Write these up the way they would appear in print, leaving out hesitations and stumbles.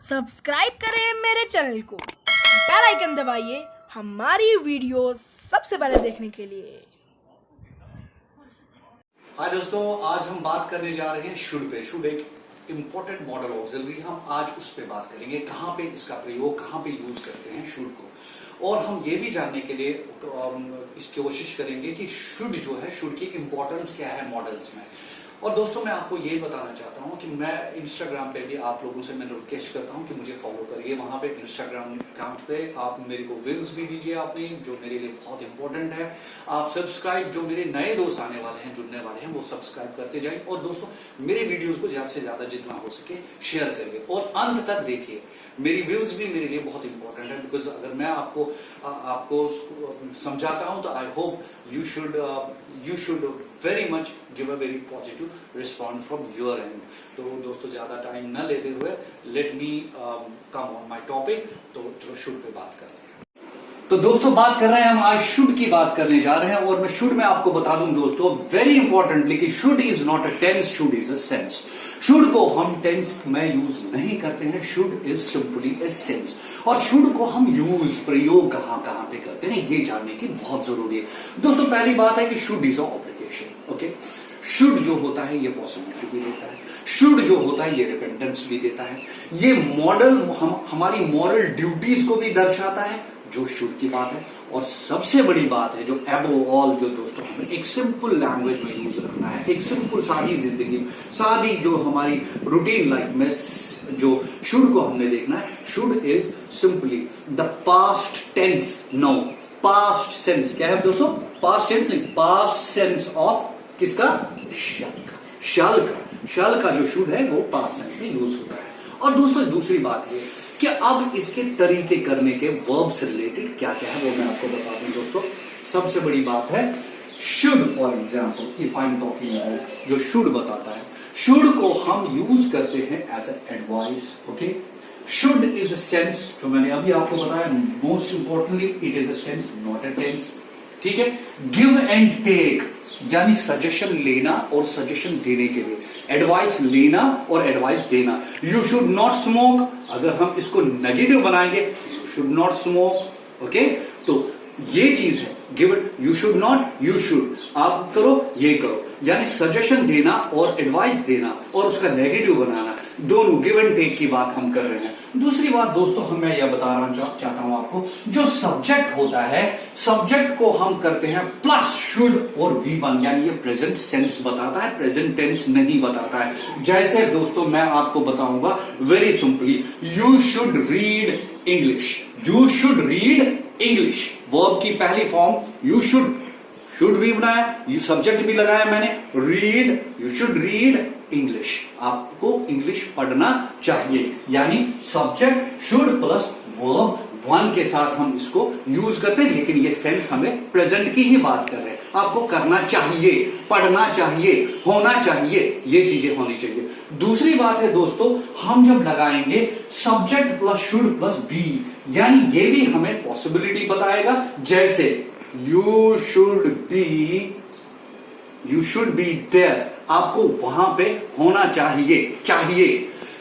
Subscribe करें मेरे channel को, बेल आइकन दबाइए हमारी वीडियो सबसे पहले देखने के लिए। हाय दोस्तों, आज हम बात करने जा रहे हैं शुड पे। शुड एक इंपॉर्टेंट मॉडल ऑक्सिलरी, हम आज उस पे बात करेंगे, कहाँ पे इसका प्रयोग, कहाँ पे यूज करते हैं शुड को। और हम ये भी जानने के लिए इसकी कोशिश करेंगे कि शुड जो है, शुड की इंपॉर्टेंस क्या है मॉडल्स में। और दोस्तों, मैं आपको ये बताना चाहता हूँ कि मैं इंस्टाग्राम पे भी आप लोगों से मैं रिक्वेस्ट करता हूँ कि मुझे फॉलो करिए। वहां पे इंस्टाग्राम अकाउंट पे आप मेरे को व्यूज भी दीजिए आपने, जो मेरे लिए बहुत इंपॉर्टेंट है। आप सब्सक्राइब, जो मेरे नए दोस्त आने वाले हैं, जुड़ने वाले हैं, वो सब्सक्राइब करते जाइए। और दोस्तों, मेरे वीडियोज को ज्यादा से ज्यादा जितना हो सके शेयर करिए और अंत तक देखिए। मेरी व्यूज भी मेरे लिए बहुत इंपॉर्टेंट है, बिकॉज अगर मैं आपको समझाता हूं तो I hope you should very much give a very positive response from your and. तो दोस्तों, ज्यादा टाइम न लेते हुए let me come on my topic. तो चलो शुड पे बात करते हैं। तो दोस्तों, बात कर रहे हैं हम आज शुड की बात करने जा रहे हैं। और मैं शुड में आपको बता दूं दोस्तों, वेरी इंपॉर्टेंटली, कि should is not a tense, should is a sense. Should को हम टेंस में यूज नहीं करते हैं, should is simply a sense. और शुड को हम यूज, प्रयोग कहां कहां पे करते हैं, ये जानने की बहुत जरूरी है। दोस्तों, पहली बात है कि should is a obligation. Okay, should जो होता है ये पॉसिबिलिटी भी देता है, शुड जो होता है ये रिपेंटेंस भी देता है, ये मॉडल हमारी मॉरल ड्यूटीज को भी दर्शाता है, जो शुड की बात है। और सबसे बड़ी बात है जो अबव ऑल, जो दोस्तों हमें एक सिंपल लैंग्वेज में यूज रखना है, एक सिंपल सादी जिंदगी में, सादी जो हमारी रूटीन लाइफ में जो शुड को हमने देखना है, should is simply the past tense. No, past sense क्या है दोस्तों? पास्ट टेंस नहीं, पास्ट सेंस ऑफ किसका? शल का। शल का जो शुड है वो पास्ट सेंस में यूज होता है। और दोस्तों, दूसरी बात है कि अब इसके तरीके करने के वर्ब से रिलेटेड क्या क्या है वो मैं आपको बता दूं दोस्तों। सबसे बड़ी बात है should. For example, if I am talking about, जो शुड बताता है, शुड को हम यूज करते हैं as a advice. Okay, should is a sense, जो मैंने अभी आपको बताया, most importantly it is a sense, not a tense. ठीक है, गिव एंड टेक, यानी सजेशन लेना और सजेशन देने के लिए, एडवाइस लेना और एडवाइस देना। यू शुड नॉट स्मोक, अगर हम इसको नेगेटिव बनाएंगे, you should not smoke. Okay, तो ये चीज है, give it, you should not, you should, आप करो, ये करो, यानी सजेशन देना और एडवाइस देना और उसका नेगेटिव बनाना, दोनों गिव एंड टेक की बात हम कर रहे हैं। दूसरी बात दोस्तों, मैं यह बताना चाहता हूं आपको, जो सब्जेक्ट होता है, सब्जेक्ट को हम करते हैं प्लस शुड और V1, यानी ये प्रेजेंट सेंस बताता है, प्रेजेंट टेंस नहीं बताता है। जैसे दोस्तों, मैं आपको बताऊंगा very simply, you should read English, you should read English. Verb की पहली फॉर्म यू शुड भी बनाया, यू सब्जेक्ट भी लगाया मैंने, read, you should read English, आपको इंग्लिश पढ़ना चाहिए, यानी subject should plus verb one के साथ हम इसको यूज करते हैं। लेकिन ये सेंस हमें प्रेजेंट की ही बात कर रहे हैं, आपको करना चाहिए, पढ़ना चाहिए, होना चाहिए, ये चीजें होनी चाहिए। दूसरी बात है दोस्तों, हम जब लगाएंगे subject plus should plus be, यानी ये भी हमें पॉसिबिलिटी बताएगा। जैसे यू शुड बी देयर, आपको वहां पे होना चाहिए।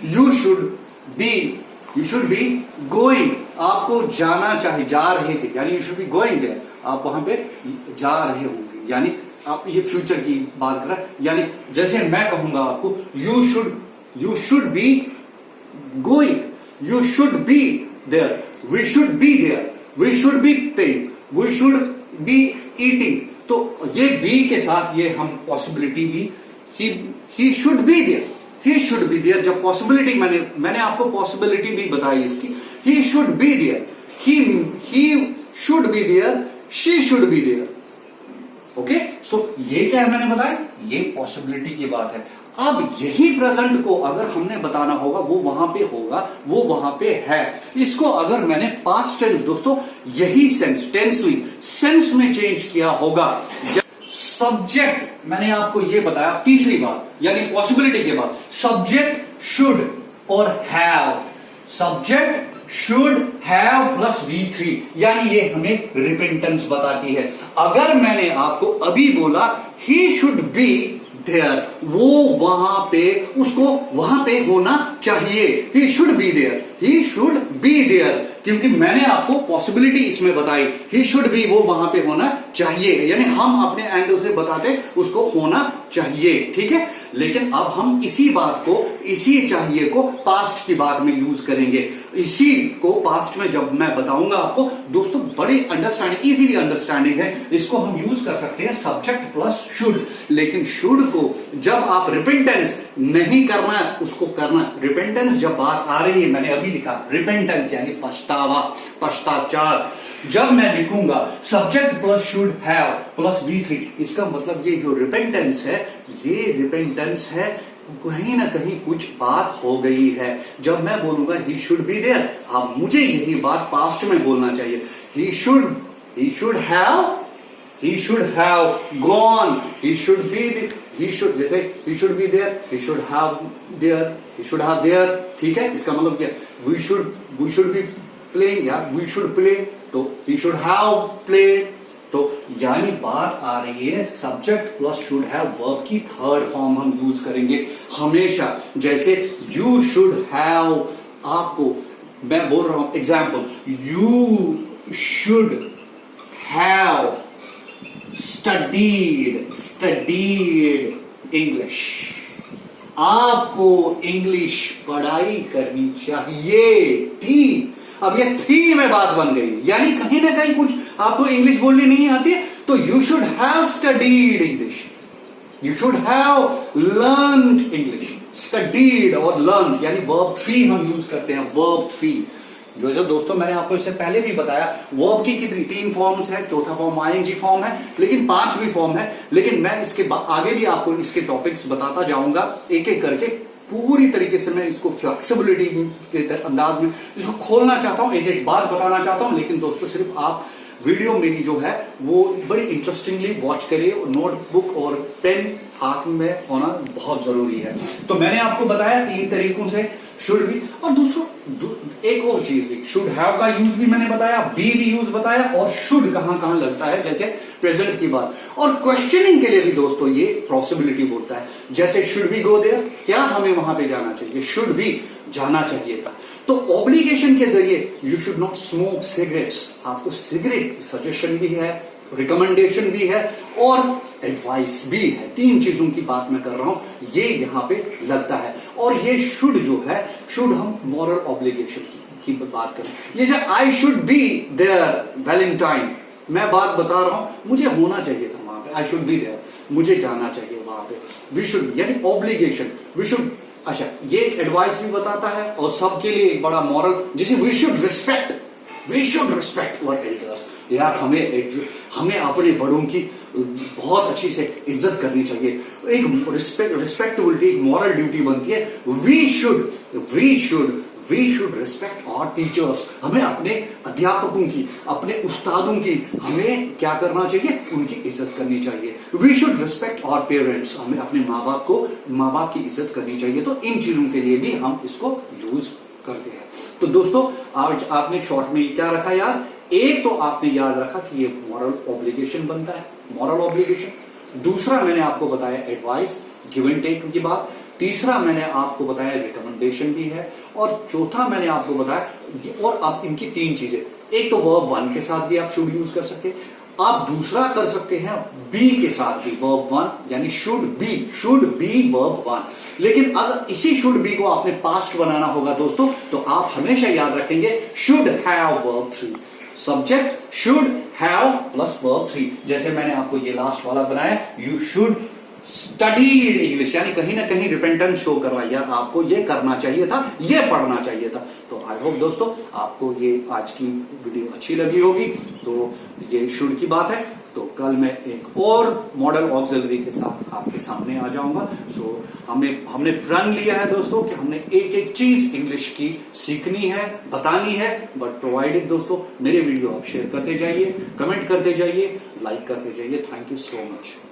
यू शुड बी गोइंग, आपको जाना चाहिए, जा रहे थे, यानी you should be going there, आप वहां पे जा रहे होंगे, यानी आप ये फ्यूचर की बात कर रहे हैं। यानी जैसे मैं कहूंगा आपको, you should be going, you should be there, we should be there, we should be paying, we should be eating. तो ये बी के साथ ये हम पॉसिबिलिटी भी, he should be there, he should be there, जब पॉसिबिलिटी मैंने आपको पॉसिबिलिटी भी बताई इसकी, he should be there, he should be there, she should be there. Okay, so ये क्या है मैंने बताया, ये पॉसिबिलिटी की बात है। अब यही प्रेजेंट को अगर हमने बताना होगा, वो वहां पे होगा, वो वहां पे है। इसको अगर मैंने पास्ट टेंस, दोस्तों यही सेंस सेंस में चेंज किया होगा। सब्जेक्ट मैंने आपको ये बताया, तीसरी बात, यानी पॉसिबिलिटी के बाद सब्जेक्ट शुड और have, subject should have plus V3, यानी ये हमें रिपेंटेंस बताती है। अगर मैंने आपको अभी बोला ही शुड बी देयर, वो वहां पे, उसको वहां पे होना चाहिए। He should be there, he should be there, क्योंकि मैंने आपको पॉसिबिलिटी इसमें बताई। ही शुड बी, वो वहां पे होना चाहिए, यानी हम अपने एंगल से बताते उसको होना चाहिए, ठीक है। लेकिन अब हम इसी बात को, इसी चाहिए को पास्ट की बात में यूज करेंगे। इसी को पास्ट में जब मैं बताऊंगा आपको दोस्तों, बड़ी अंडरस्टैंडिंग, इजीली अंडरस्टैंडिंग है, इसको हम यूज कर सकते हैं सब्जेक्ट प्लस शुड। लेकिन शुड को जब आप रिपेंटेंस नहीं करना है, उसको करना, रिपेंटेंस जब बात आ रही है, मैंने अभी लिखा रिपेंटेंस यानी पछतावा, पश्चाताप, जब मैं लिखूंगा subject plus should have plus V3, इसका मतलब ये जो रिपेंटेंस है, ये रिपेंटेंस है, कहीं ना कहीं कुछ बात हो गई है। जब मैं बोलूंगा ही शुड बी देयर, अब मुझे यही बात पास्ट में बोलना चाहिए। He should have gone, he should be, he should, जैसे he should be there, he should have there, he should have there, ठीक है। इसका मतलब क्या, वी शुड बी प्लेइंग या वी शुड प्ले, तो ही शुड हैव प्लेड। तो यानी बात आ रही है subject plus should have, verb की थर्ड फॉर्म हम यूज करेंगे हमेशा। जैसे यू शुड हैव, आपको मैं बोल रहा हूं example, you should have studied English, आपको इंग्लिश पढ़ाई करनी चाहिए थी। अब ये थी में बात बन गई, यानी कहीं ना कहीं कुछ आपको इंग्लिश बोलनी नहीं आती है, तो you should have studied English, you should have learned English. Studied और लर्न यानी वर्ब 3 हम यूज करते हैं, वर्ब 3। जो दोस्तों मैंने आपको इससे पहले भी बताया, वर्ब की कितनी 3 फॉर्म्स है, चौथा फॉर्म ING फॉर्म है, लेकिन 5वीं फॉर्म है। लेकिन मैं इसके आगे भी आपको इसके टॉपिक्स बताता जाऊंगा एक एक करके, पूरी तरीके से मैं इसको फ्लेक्सिबिलिटी के अंदाज में इसको खोलना चाहता हूं, एक एक बार बताना चाहता हूं। लेकिन दोस्तों सिर्फ आप वीडियो मेरी जो है वो बड़ी इंटरेस्टिंगली वॉच करिए, नोटबुक और पेन हाथ में होना बहुत जरूरी है। तो मैंने आपको बताया 3 तरीकों से शुड भी, और दूसरों एक और चीज भी, शुड हैव का यूज भी मैंने बताया, बी भी यूज बताया, और शुड कहां कहां लगता है, जैसे प्रेजेंट की बात। और क्वेश्चनिंग के लिए भी दोस्तों ये पॉसिबिलिटी बोलता है, जैसे शुड वी गो देयर, क्या हमें वहां पे जाना चाहिए, शुड वी जाना चाहिए था। तो ऑब्लिगेशन के जरिए you should not smoke cigarettes, आपको सिगरेट सजेशन भी है, रिकमेंडेशन भी है और एडवाइस भी है। 3 चीजों की बात मैं कर रहा हूं, ये यहां पे लगता है। और ये शुड जो है, शुड हम मॉरल ऑब्लिगेशन की बात करें, ये जो I should be there Valentine, मैं बात बता रहा हूं, मुझे होना चाहिए था वहां पे, आई शुड बी देयर, मुझे जाना चाहिए वहां पे। वी शुड यानी ऑब्लिगेशन, वी शुड, अच्छा ये एडवाइस भी बताता है, और सबके लिए एक बड़ा मॉरल, जिसे we should respect our elders. यार हमें अपने बड़ों की बहुत अच्छी से इज्जत करनी चाहिए, एक रिस्पेक्टेबिलिटी, एक मॉरल ड्यूटी बनती है। We should respect our teachers, हमें अपने अध्यापकों की, अपने उस्तादों की हमें क्या करना चाहिए, उनकी इज्जत करनी चाहिए। We should respect our parents, हमें अपने माँ बाप की इज्जत करनी चाहिए। तो इन चीजों के लिए भी हम इसको यूज करते हैं। तो दोस्तों आज आपने शॉर्ट में क्या रखा याद, एक तो आपने याद रखा कि ये मॉरल ऑब्लिगेशन बनता है, मॉरल ऑब्लिगेशन। दूसरा मैंने आपको बताया एडवाइस, गिव एंड टेक की बात। तीसरा मैंने आपको बताया रिकमेंडेशन भी है, और चौथा मैंने आपको बताया, और अब इनकी 3 चीजें, एक तो वर्ब 1 के साथ भी आप शुड यूज कर सकते हैं, आप दूसरा कर सकते हैं बी के साथ भी, वर्ब 1 यानी शुड बी वर्ब 1। लेकिन अगर इसी शुड बी को आपने पास्ट बनाना होगा दोस्तों, तो आप हमेशा याद रखेंगे should have verb 3, subject should have plus verb 3। जैसे मैंने आपको ये लास्ट वाला बनाया, यू शुड स्टडीड इंग्लिश, यानी कहीं ना कहीं रिपेंटेंस शो कर रहा है, यार आपको ये करना चाहिए था, ये पढ़ना चाहिए था। तो आई होप दोस्तों आपको ये आज की वीडियो अच्छी लगी होगी। तो ये शुड की बात है, तो कल मैं एक और मॉडल ऑक्सिलरी के साथ आपके सामने आ जाऊंगा। सो हमने प्रण लिया है दोस्तों कि हमने एक एक चीज इंग्लिश की सीखनी है, बतानी है, बट प्रोवाइडेड दोस्तों मेरे वीडियो आप शेयर करते जाइए, कमेंट करते जाइए, लाइक करते जाइए। Thank you so much.